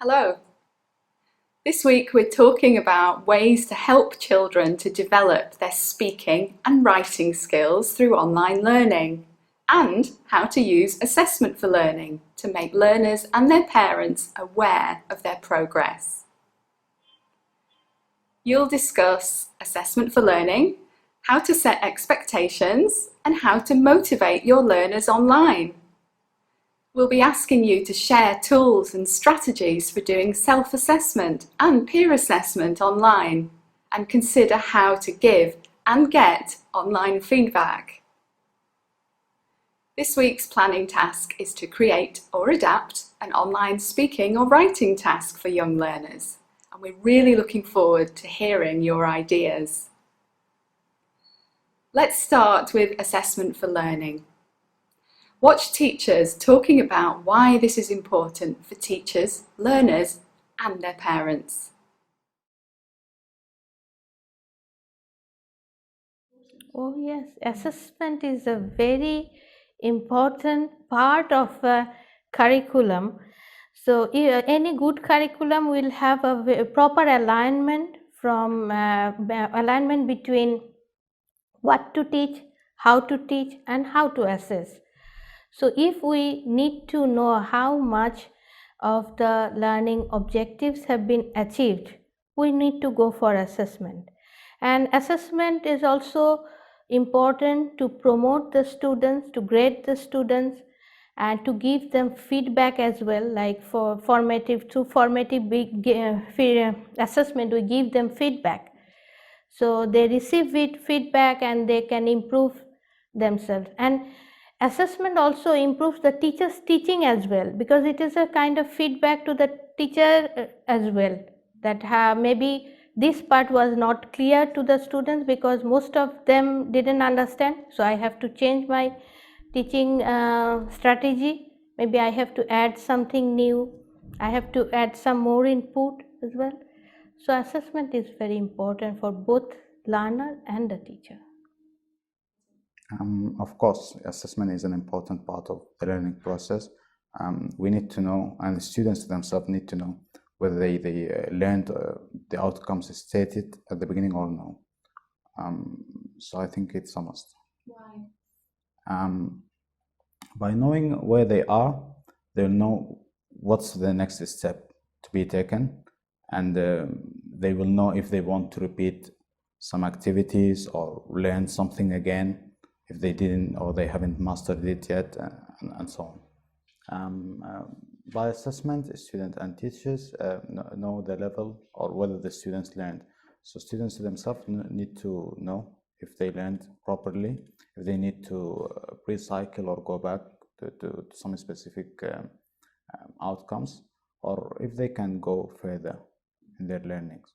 Hello. This week we're talking about ways to help children to develop their speaking and writing skills through online learning, and how to use assessment for learning to make learners and their parents aware of their progress. You'll discuss assessment for learning, how to set expectations, and how to motivate your learners online. We'll be asking you to share tools and strategies for doing self-assessment and peer assessment online, and consider how to give and get online feedback. This week's planning task is to create or adapt an online speaking or writing task for young learners, and we're really looking forward to hearing your ideas. Let's start with assessment for learning. Watch teachers talking about why this is important for teachers, learners, and their parents. Oh yes, assessment is a very important part of a curriculum. So any good curriculum will have a proper alignment from alignment between what to teach, how to teach, and how to assess. So if we need to know how much of the learning objectives have been achieved, we need to go for assessment. And assessment is also important to promote the students, to grade the students, and to give them feedback as well, like for formative assessment we give them feedback, so they receive feedback and they can improve themselves. And assessment also improves the teacher's teaching as well, because it is a kind of feedback to the teacher as well, that maybe this part was not clear to the students because most of them didn't understand, so I have to change my teaching strategy. Maybe I have to add something new, I have to add some more input as well. So assessment is very important for both learner and the teacher. Of course, assessment is an important part of the learning process. We need to know, and the students themselves need to know whether they learned the outcomes stated at the beginning or no. So I think it's a must. Why? By knowing where they are, they'll know what's the next step to be taken, and they will know if they want to repeat some activities or learn something again if they didn't or they haven't mastered it yet, and so on. By assessment, students and teachers know the level or whether the students learned. So students themselves need to know if they learned properly, if they need to recycle or go back to some specific outcomes, or if they can go further in their learnings.